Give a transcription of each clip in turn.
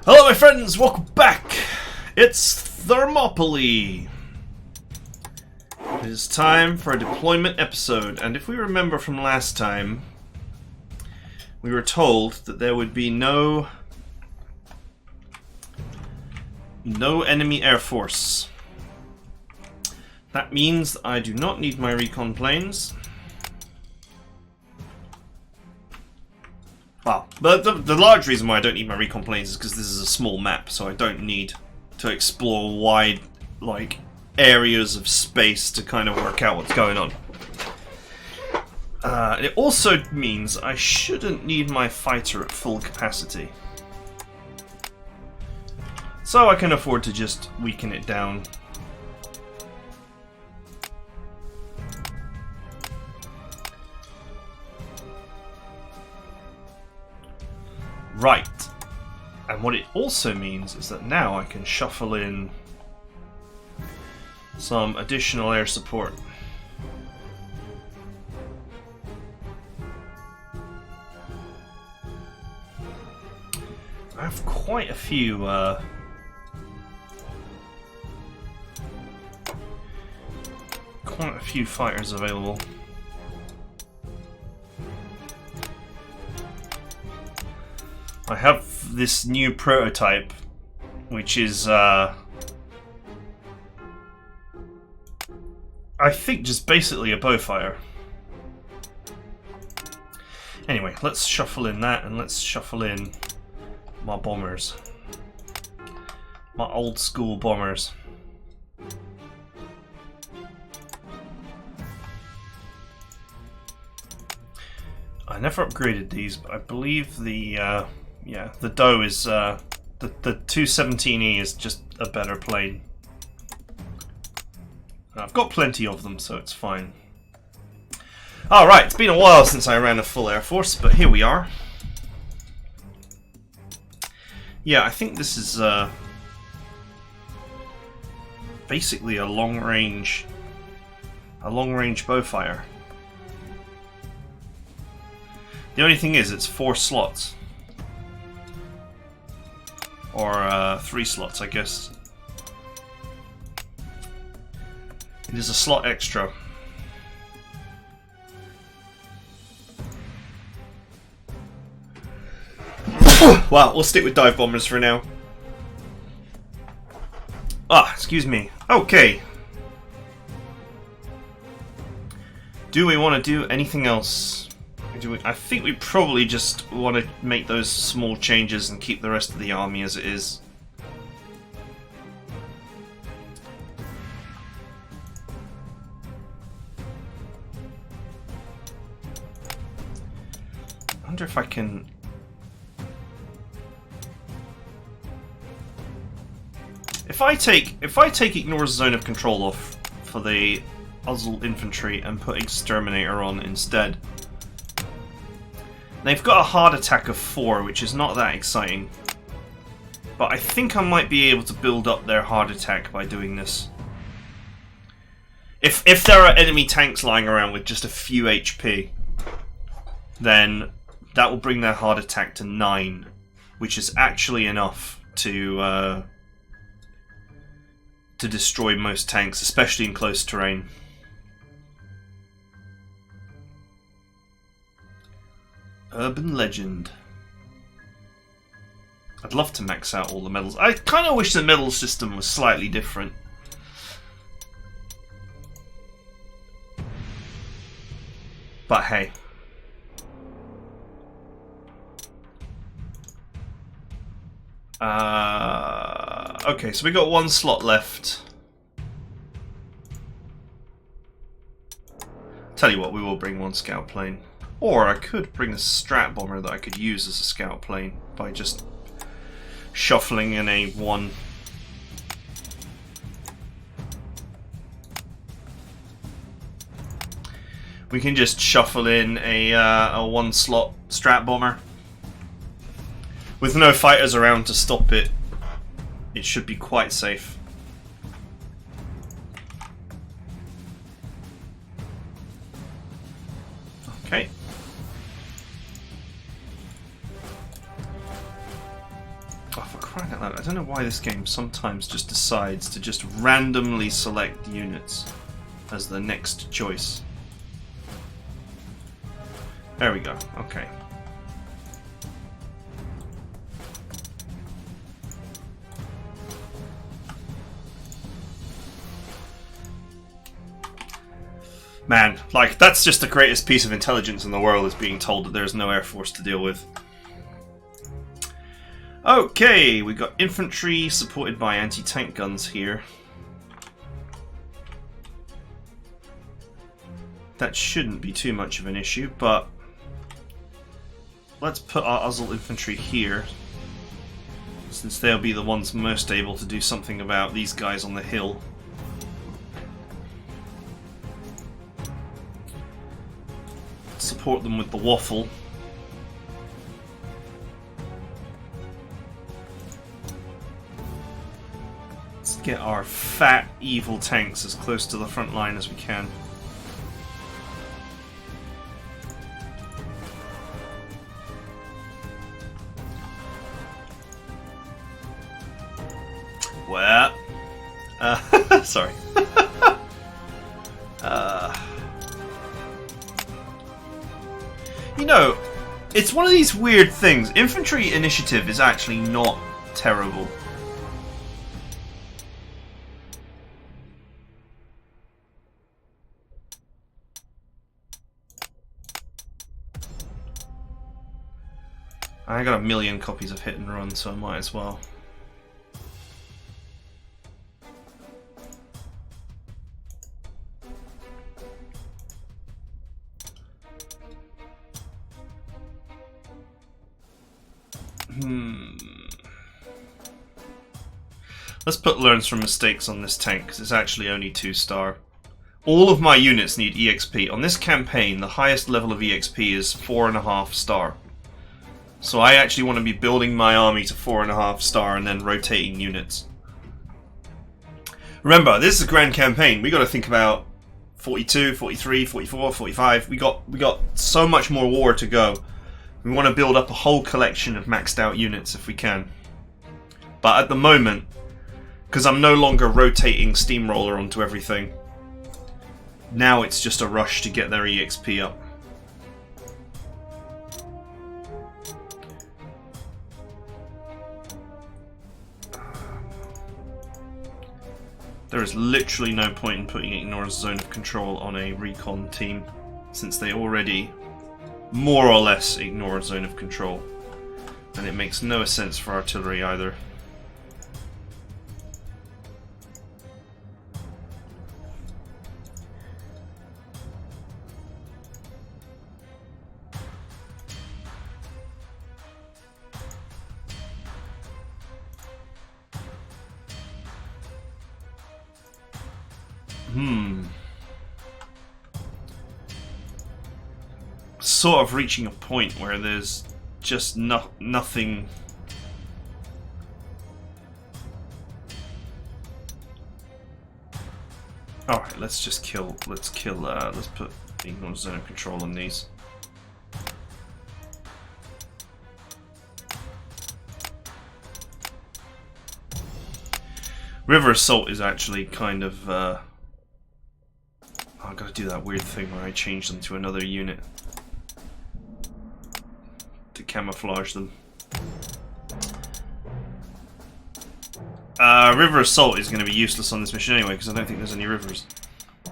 Hello my friends, welcome back! It's Thermopylae! It is time for a deployment episode, and if we remember from last time, we were told that there would be no enemy air force. That means I do not need my recon planes. Well, the large reason why I don't need my recon planes is because this is a small map, so I don't need to explore wide, areas of space to kind of work out what's going on. It also means I shouldn't need my fighter at full capacity. So I can afford to just weaken it down. Right. And what it also means is that now I can shuffle in some additional air support. I have quite a few fighters available. I have this new prototype, which is, I think just basically a bowfire. Anyway, let's shuffle in that, and let's shuffle in my bombers. My old school bombers. I never upgraded these, but I believe the Doe is, the 217E is just a better plane. I've got plenty of them, so it's fine. Alright, it's been a while since I ran a full Air Force, but here we are. Yeah, I think this is, basically a long-range bowfire. The only thing is, it's 4 slots. Or 3 slots, I guess. It is a slot extra. Well, we'll stick with dive bombers for now. Excuse me. Okay. Do we want to do anything else? I think we probably just want to make those small changes and keep the rest of the army as it is. I wonder if I can... If I take ignore zone of control off for the Uzzle infantry and put exterminator on instead. They've got a hard attack of 4, which is not that exciting. But I think I might be able to build up their hard attack by doing this. If there are enemy tanks lying around with just a few HP, then that will bring their hard attack to 9, which is actually enough to destroy most tanks, especially in close terrain. Urban legend. I'd love to max out all the medals. I kind of wish the medal system was slightly different. But hey. Okay, so we got 1 slot left. Tell you what, we will bring 1 scout plane. Or I could bring a strat bomber that I could use as a scout plane by just shuffling in a 1. We can just shuffle in a 1-slot strat bomber. With no fighters around to stop it, it should be quite safe. Okay. for crying out loud. I don't know why this game sometimes just decides to just randomly select units as the next choice. There we go. Okay. Man, like, that's just the greatest piece of intelligence in the world, is being told that there's no air force to deal with. Okay, we got infantry supported by anti-tank guns here. That shouldn't be too much of an issue, but let's put our Uzzle infantry here, since they'll be the ones most able to do something about these guys on the hill. Support them with the waffle. Let's get our fat, evil tanks as close to the front line as we can. Well, sorry. You know, it's one of these weird things. Infantry initiative is actually not terrible. I got 1 million copies of Hit and Run, so I might as well. Let's put learns from mistakes on this tank, because it's actually only 2-star. All of my units need EXP. On this campaign, the highest level of EXP is 4.5 star. So I actually want to be building my army to 4.5 star and then rotating units. Remember, this is a grand campaign. We got to think about 42, 43, 44, 45. We got so much more war to go. We want to build up a whole collection of maxed out units if we can. But at the moment, because I'm no longer rotating Steamroller onto everything, now it's just a rush to get their EXP up. There is literally no point in putting Ignore Zone of Control on a recon team, since they already more or less ignore Zone of Control. And it makes no sense for artillery either. Sort of reaching a point where there's just nothing. Alright, let's put Ignore Zone of Control on these. River Assault is actually kind of I've got to do that weird thing where I change them to another unit to camouflage them. River Assault is going to be useless on this mission anyway, because I don't think there's any rivers. I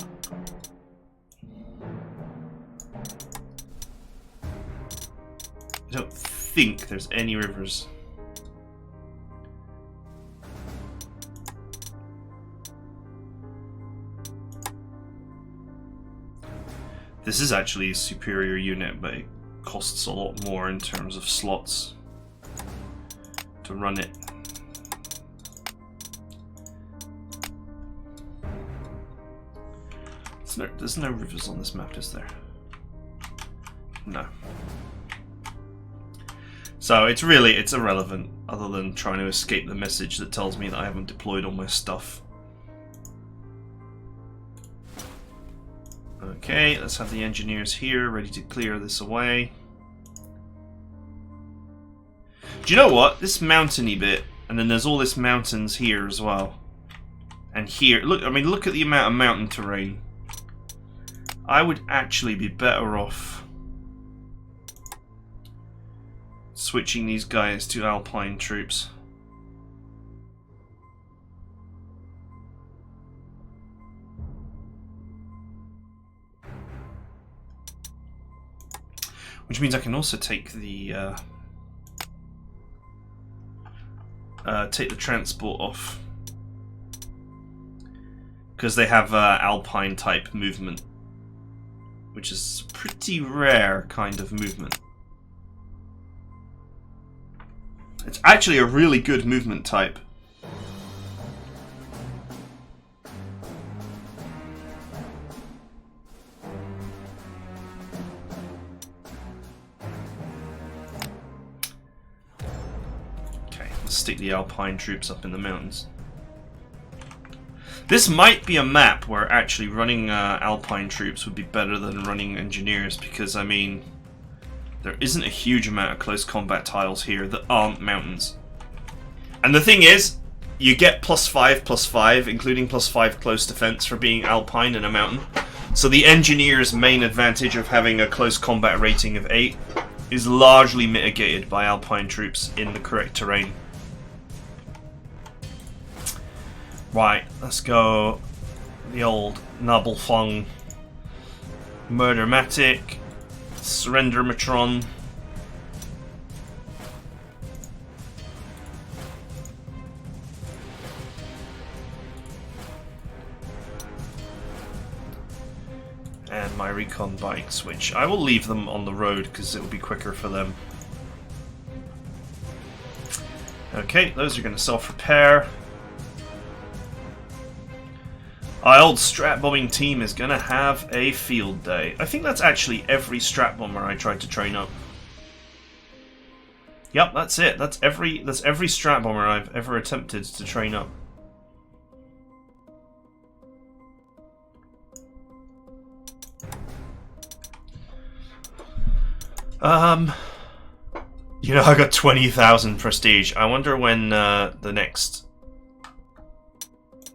don't think there's any rivers. This is actually a superior unit, but it costs a lot more in terms of slots to run it. There's no rivers on this map, is there? No. So it's irrelevant, other than trying to escape the message that tells me that I haven't deployed all my stuff. Okay, let's have the engineers here ready to clear this away. Do you know what? This mountainy bit, and then there's all this mountains here as well. And here, look, I mean, look at the amount of mountain terrain. I would actually be better off switching these guys to Alpine troops. Which means I can also take the transport off, because they have Alpine type movement, which is a pretty rare kind of movement. It's actually a really good movement type. Stick the Alpine troops up in the mountains. This might be a map where actually running Alpine troops would be better than running engineers, because I mean, there isn't a huge amount of close combat tiles here that aren't mountains. And the thing is, you get +5/+5, including +5 close defense for being Alpine in a mountain. So the engineer's main advantage of having a close combat rating of 8 is largely mitigated by Alpine troops in the correct terrain. Right, let's go the old Nabelfung Murdermatic, Surrendermatron. And my recon bikes, which I will leave them on the road because it will be quicker for them. Okay, those are going to self-repair. Our old strat bombing team is gonna have a field day. I think that's actually every strat bomber I tried to train up. Yep, that's it. That's every strat bomber I've ever attempted to train up. You know, I got 20,000 prestige. I wonder when the next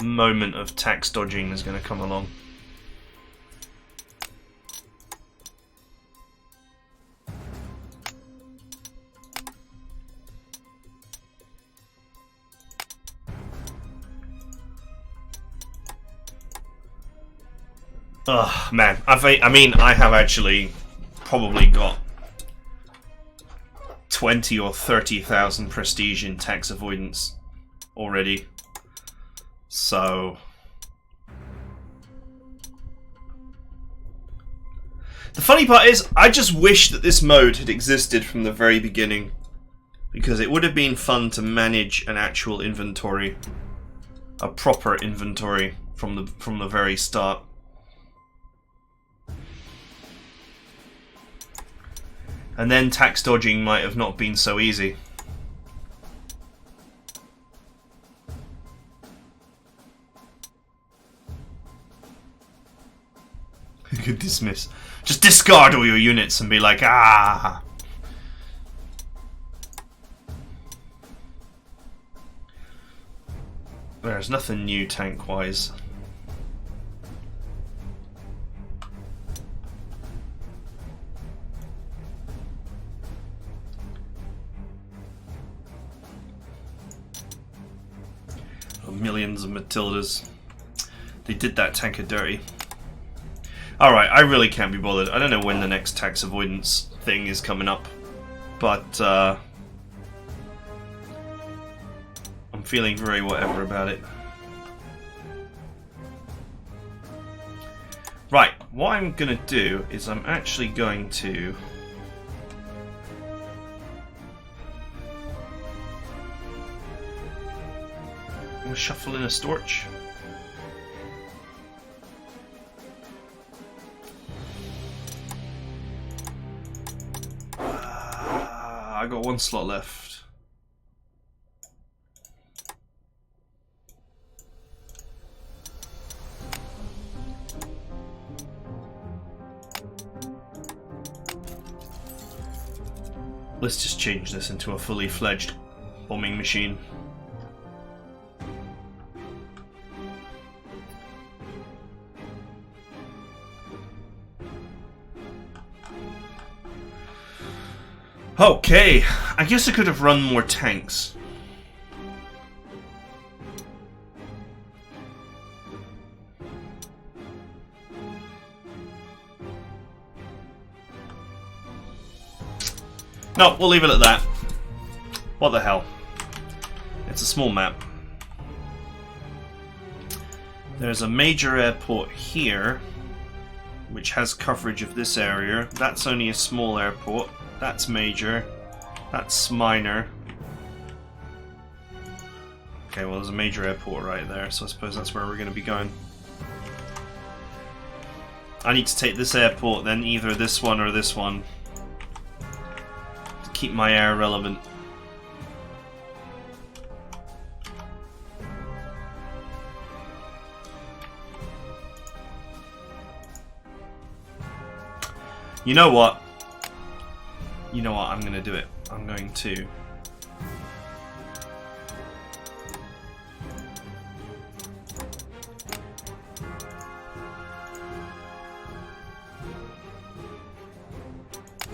moment of tax dodging is going to come along. Ugh, man. I mean, I have actually probably got 20 or 30,000 prestige in tax avoidance already. So the funny part is, I just wish that this mode had existed from the very beginning, because it would have been fun to manage an actual inventory, a proper inventory from the very start. And then tax dodging might have not been so easy. You could dismiss. Just discard all your units and be like, ah! There's nothing new tank-wise. Millions of Matildas. They did that tanker dirty. Alright, I really can't be bothered. I don't know when the next tax avoidance thing is coming up, but I'm feeling very whatever about it. Right, what I'm going to do is I'm actually going to shuffle in a Storch. I got one slot left. Let's just change this into a fully fledged bombing machine. Okay, I guess I could have run more tanks. No, we'll leave it at that. What the hell? It's a small map. There's a major airport here, which has coverage of this area. That's only a small airport. That's major. That's minor. Okay, well there's a major airport right there, so I suppose that's where we're going to be going. I need to take this airport, then either this one or this one. Keep my air relevant. You know what? You know what? I'm going to do it. I'm going to...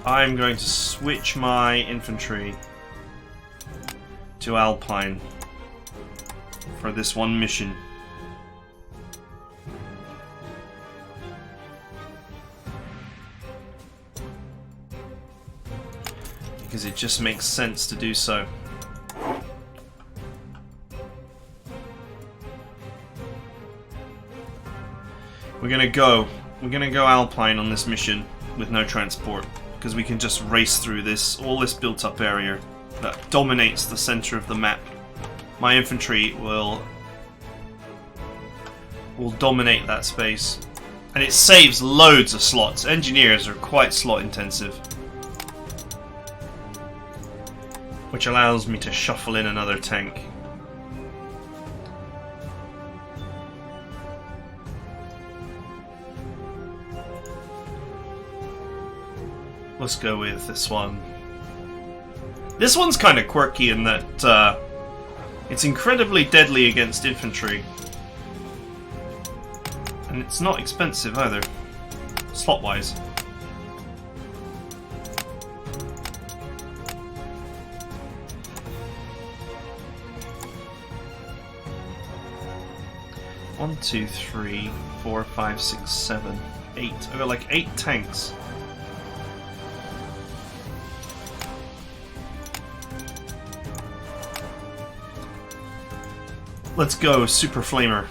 I'm going to switch my infantry to Alpine for this one mission. Because it just makes sense to do so. We're gonna go Alpine on this mission with no transport. Because we can just race through all this built-up area that dominates the center of the map. My infantry will dominate that space, and it saves loads of slots. Engineers are quite slot-intensive, which allows me to shuffle in another tank. Let's go with this one. This one's kind of quirky in that it's incredibly deadly against infantry. And it's not expensive either, slot-wise. One, two, three, 4, 5, 6, 7, 8. I've got like 8 tanks. Let's go, Super Flamer.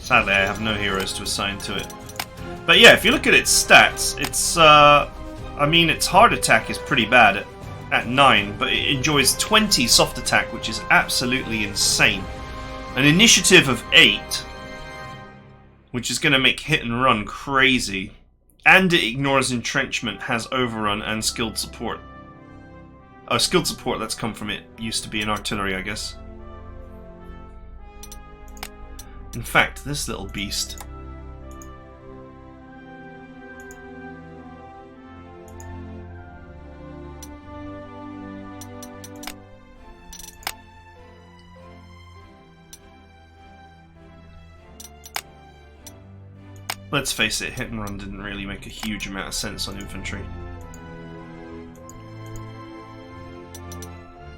Sadly, I have no heroes to assign to it. But yeah, if you look at its stats, it's, I mean, its hard attack is pretty bad at 9, but it enjoys 20 soft attack, which is absolutely insane. An initiative of 8, which is going to make hit and run crazy. And it ignores entrenchment, has overrun, and skilled support. Oh, skilled support, that's come from it. Used to be in artillery, I guess. In fact, this little beast... Let's face it, hit and run didn't really make a huge amount of sense on infantry.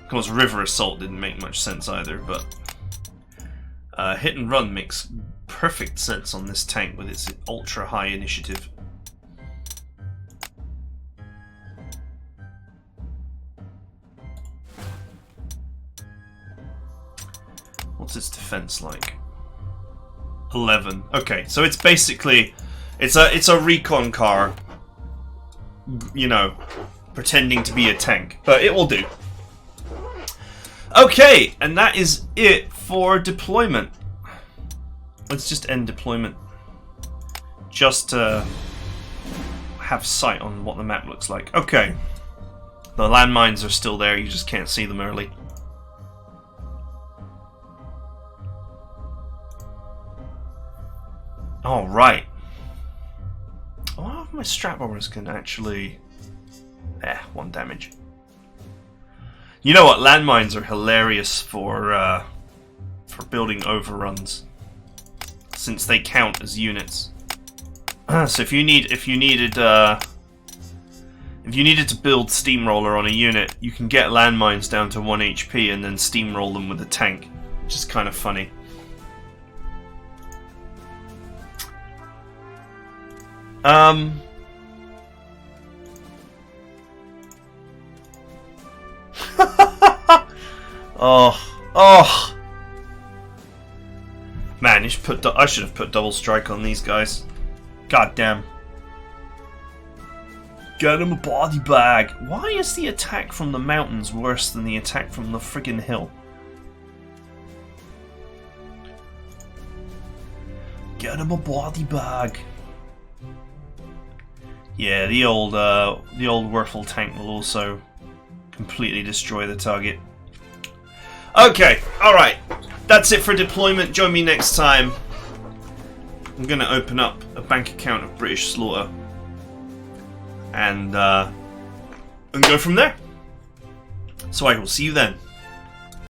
Of course, River Assault didn't make much sense either, but hit and run makes perfect sense on this tank with its ultra high initiative. What's its defense like? 11. Okay, so it's basically it's a recon car, you know, pretending to be a tank, but it will do. Okay, and that is it for deployment. Let's just end deployment, just to have sight on what the map looks like. Okay, the landmines are still there, you just can't see them early. Alright. I have my my strap bombers can actually... 1 damage. You know what? Landmines are hilarious for building overruns, since they count as units. So if you needed to build steamroller on a unit, you can get landmines down to 1 HP and then steamroll them with a tank, which is kind of funny. Oh. Man, I should have put double strike on these guys. God damn. Get him a body bag. Why is the attack from the mountains worse than the attack from the friggin' hill? Get him a body bag. Yeah, the old Werfel tank will also completely destroy the target. Okay, alright. That's it for deployment. Join me next time. I'm going to open up a bank account of British Slaughter. And go from there. So I will see you then.